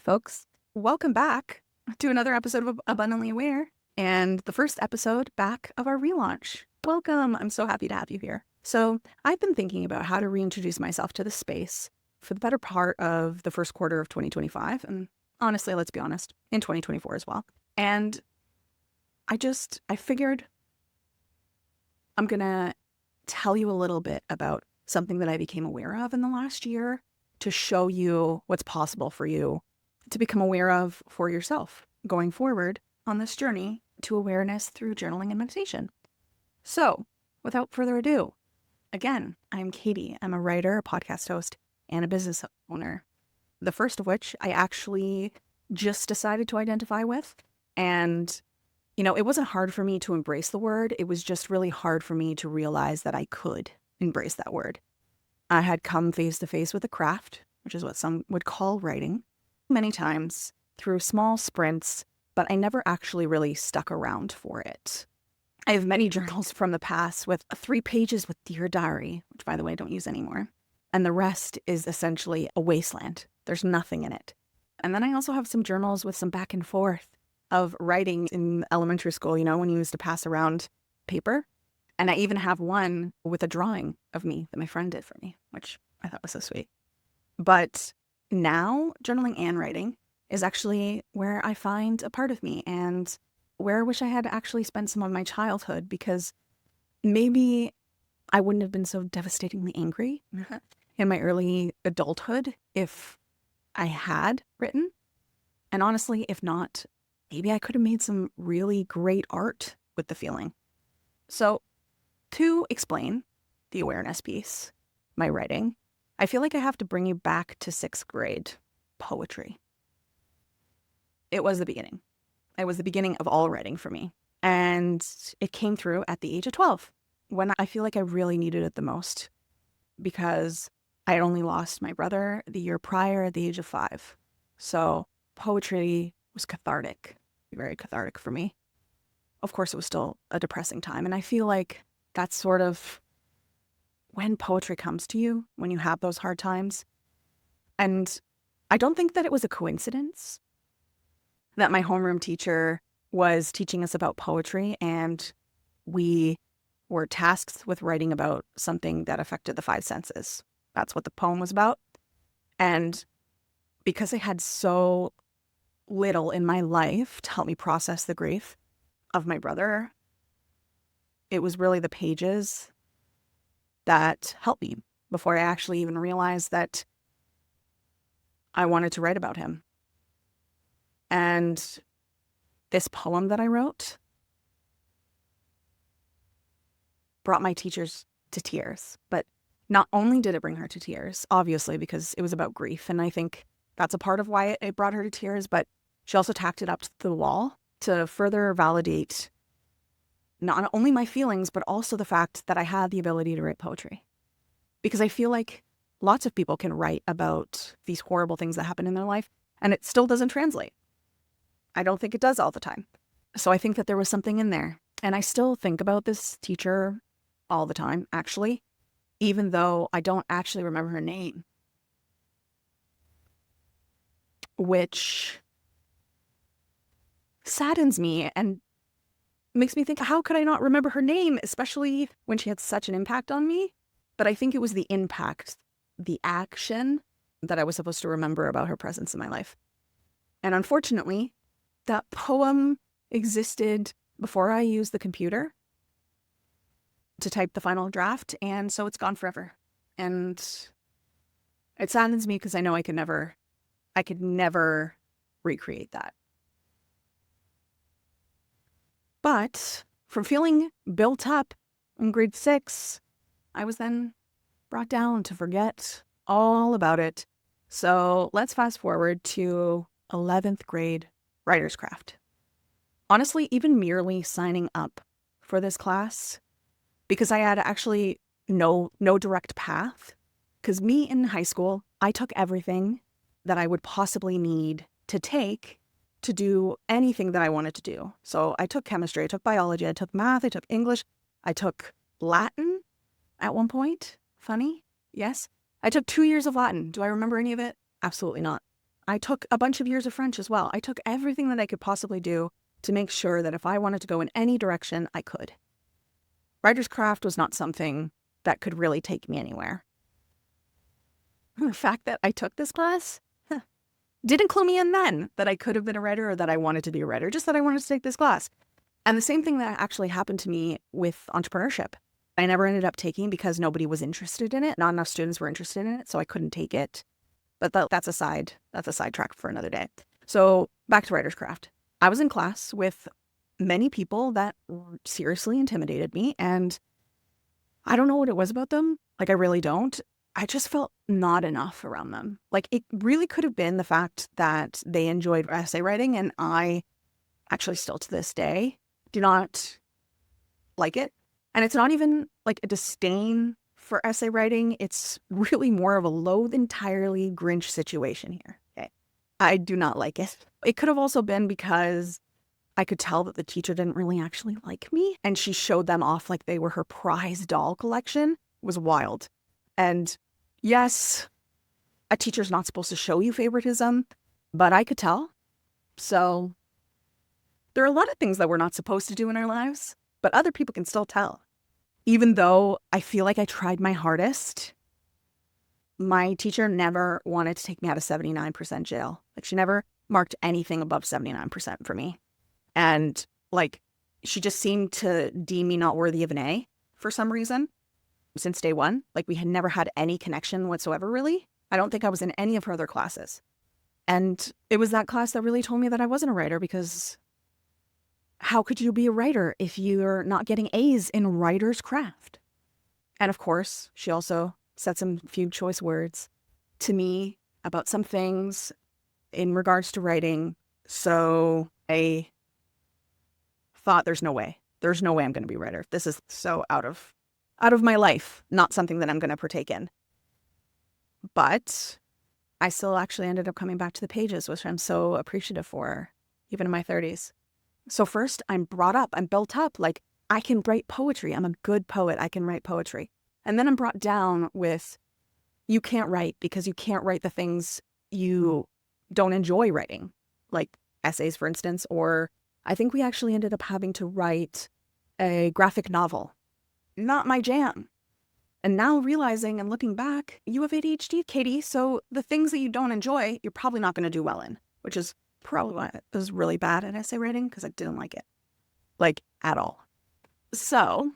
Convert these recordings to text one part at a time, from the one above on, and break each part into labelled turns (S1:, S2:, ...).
S1: folks. Welcome back to another episode of Abundantly Aware and the first episode back of our relaunch. Welcome. I'm so happy to have you here. So I've been thinking about how to reintroduce myself to the space for the better part of the first quarter of 2025. And honestly, let's be honest, in 2024 as well. And I figured I'm going to tell you a little bit about something that I became aware of in the last year to show you what's possible for you to become aware of for yourself going forward on this journey to awareness through journaling and meditation. So, without further ado, again, I'm Katie. I'm a writer, a podcast host, and a business owner. The first of which I actually just decided to identify with. And, it wasn't hard for me to embrace the word. It was just really hard for me to realize that I could embrace that word. I had come face to face with a craft, which is what some would call writing, many times through small sprints, but I never actually really stuck around for it. I have many journals from the past with 3 pages with Dear Diary, which by the way, I don't use anymore. And the rest is essentially a wasteland. There's nothing in it. And then I also have some journals with some back and forth of writing in elementary school, when you used to pass around paper. And I even have one with a drawing of me that my friend did for me, which I thought was so sweet. But now, journaling and writing is actually where I find a part of me and where I wish I had actually spent some of my childhood, because maybe I wouldn't have been so devastatingly angry in my early adulthood if I had written. And honestly, if not, maybe I could have made some really great art with the feeling. So to explain the awareness piece, my writing, I feel like I have to bring you back to 6th grade poetry. It was the beginning. It was the beginning of all writing for me. And it came through at the age of 12, when I feel like I really needed it the most, because I had only lost my brother the year prior at the age of 5. So poetry was cathartic, very cathartic for me. Of course, it was still a depressing time. And I feel like that's sort of when poetry comes to you, when you have those hard times. And I don't think that it was a coincidence that my homeroom teacher was teaching us about poetry, and we were tasked with writing about something that affected the 5 senses. That's what the poem was about. And because I had so little in my life to help me process the grief of my brother, it was really the pages that helped me before I actually even realized that I wanted to write about him. And this poem that I wrote brought my teachers to tears. But not only did it bring her to tears, obviously, because it was about grief, and I think that's a part of why it brought her to tears, but she also tacked it up to the wall to further validate not only my feelings, but also the fact that I had the ability to write poetry. Because I feel like lots of people can write about these horrible things that happen in their life, and it still doesn't translate. I don't think it does all the time. So I think that there was something in there. And I still think about this teacher all the time, actually, even though I don't actually remember her name, which saddens me and makes me think, how could I not remember her name, especially when she had such an impact on me? But I think it was the impact, the action that I was supposed to remember about her presence in my life. And unfortunately, that poem existed before I used the computer to type the final draft, and so it's gone forever. And it saddens me because I know I could never recreate that. But from feeling built up in grade 6, I was then brought down to forget all about it. So let's fast forward to 11th grade writer's craft. Honestly, even merely signing up for this class, because I had actually no direct path, because me in high school, I took everything that I would possibly need to take to do anything that I wanted to do. So I took chemistry, I took biology, I took math, I took English, I took Latin at one point. Funny? Yes. I took 2 years of Latin. Do I remember any of it? Absolutely not. I took a bunch of years of French as well. I took everything that I could possibly do to make sure that if I wanted to go in any direction, I could. Writer's craft was not something that could really take me anywhere. The fact that I took this class didn't clue me in then that I could have been a writer or that I wanted to be a writer, just that I wanted to take this class. And the same thing that actually happened to me with entrepreneurship. I never ended up taking because nobody was interested in it. Not enough students were interested in it, so I couldn't take it. But that's a sidetrack for another day. So back to writer's craft. I was in class with many people that seriously intimidated me, and I don't know what it was about them. Like, I really don't. I just felt not enough around them. Like, it really could have been the fact that they enjoyed essay writing, and I actually still to this day do not like it. And it's not even like a disdain for essay writing. It's really more of a loathe entirely Grinch situation here. Okay. I do not like it. It could have also been because I could tell that the teacher didn't really actually like me, and she showed them off like they were her prize doll collection. It was wild. And yes, a teacher's not supposed to show you favoritism, but I could tell. So there are a lot of things that we're not supposed to do in our lives, but other people can still tell. Even though I feel like I tried my hardest, my teacher never wanted to take me out of 79% jail. Like, she never marked anything above 79% for me. And like, she just seemed to deem me not worthy of an A for some reason since day one. Like, we had never had any connection whatsoever, really. I don't think I was in any of her other classes. And it was that class that really told me that I wasn't a writer, because how could you be a writer if you're not getting A's in writer's craft? And of course, she also said some few choice words to me about some things in regards to writing. So I thought, there's no way I'm going to be a writer. This is so out of my life, not something that I'm going to partake in. But I still actually ended up coming back to the pages, which I'm so appreciative for, even in my 30s. So first, I'm built up, like, I can write poetry. I'm a good poet. I can write poetry. And then I'm brought down with, you can't write because you can't write the things you don't enjoy writing, like essays, for instance, or I think we actually ended up having to write a graphic novel. Not my jam. And now realizing and looking back, you have ADHD, Katie, so the things that you don't enjoy, you're probably not going to do well in, which is probably why I was really bad at essay writing, because I didn't like it, like, at all. So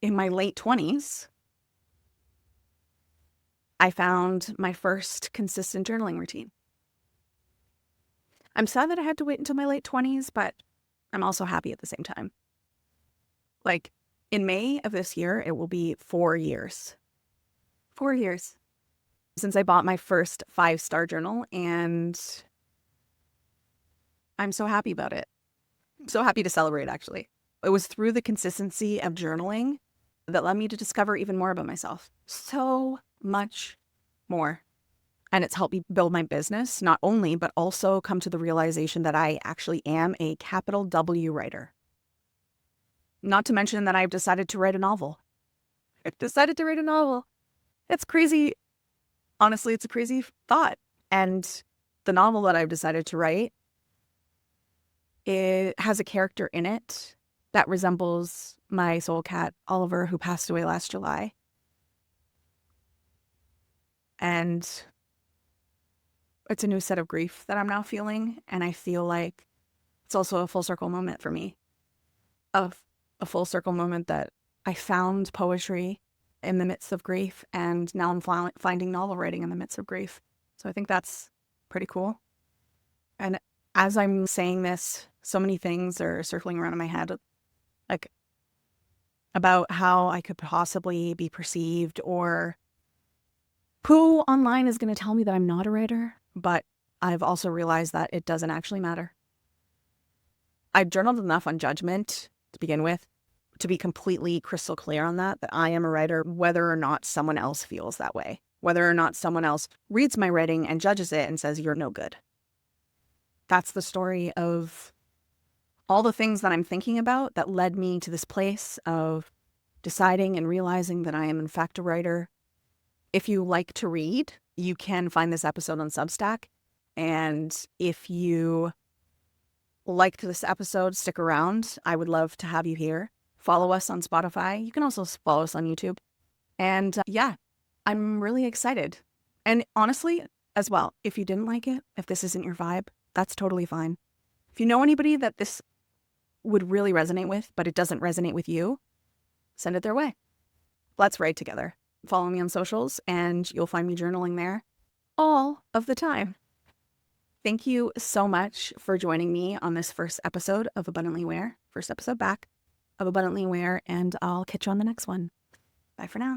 S1: in my late 20s, I found my first consistent journaling routine. I'm sad that I had to wait until my late 20s, but I'm also happy at the same time. Like, in May of this year, it will be 4 years. 4 years since I bought my first 5-star journal, and I'm so happy about it. I'm so happy to celebrate, actually. It was through the consistency of journaling that led me to discover even more about myself. So much more. And it's helped me build my business, not only, but also come to the realization that I actually am a capital W writer. Not to mention that I've decided to write a novel. It's crazy. Honestly, it's a crazy thought. And the novel that I've decided to write, it has a character in it that resembles my soul cat, Oliver, who passed away last July. And it's a new set of grief that I'm now feeling. And I feel like it's also a full circle moment for me. A full circle moment that I found poetry in the midst of grief, and now I'm finding novel writing in the midst of grief. So I think that's pretty cool. And as I'm saying this, so many things are circling around in my head, like, about how I could possibly be perceived, or who online is going to tell me that I'm not a writer. But I've also realized that it doesn't actually matter. I've journaled enough on judgment to begin with, to be completely crystal clear on that I am a writer, whether or not someone else feels that way, whether or not someone else reads my writing and judges it and says, you're no good. That's the story of all the things that I'm thinking about that led me to this place of deciding and realizing that I am in fact a writer. If you like to read, you can find this episode on Substack. And if you liked this episode, stick around. I would love to have you here. Follow us on Spotify. You can also follow us on YouTube. And yeah, I'm really excited. And honestly, as well, if you didn't like it, if this isn't your vibe, that's totally fine. If you know anybody that this would really resonate with, but it doesn't resonate with you, send it their way. Let's write together. Follow me on socials and you'll find me journaling there all of the time. Thank you so much for joining me on this first episode of Abundantly Aware, first episode back of Abundantly Aware, and I'll catch you on the next one. Bye for now.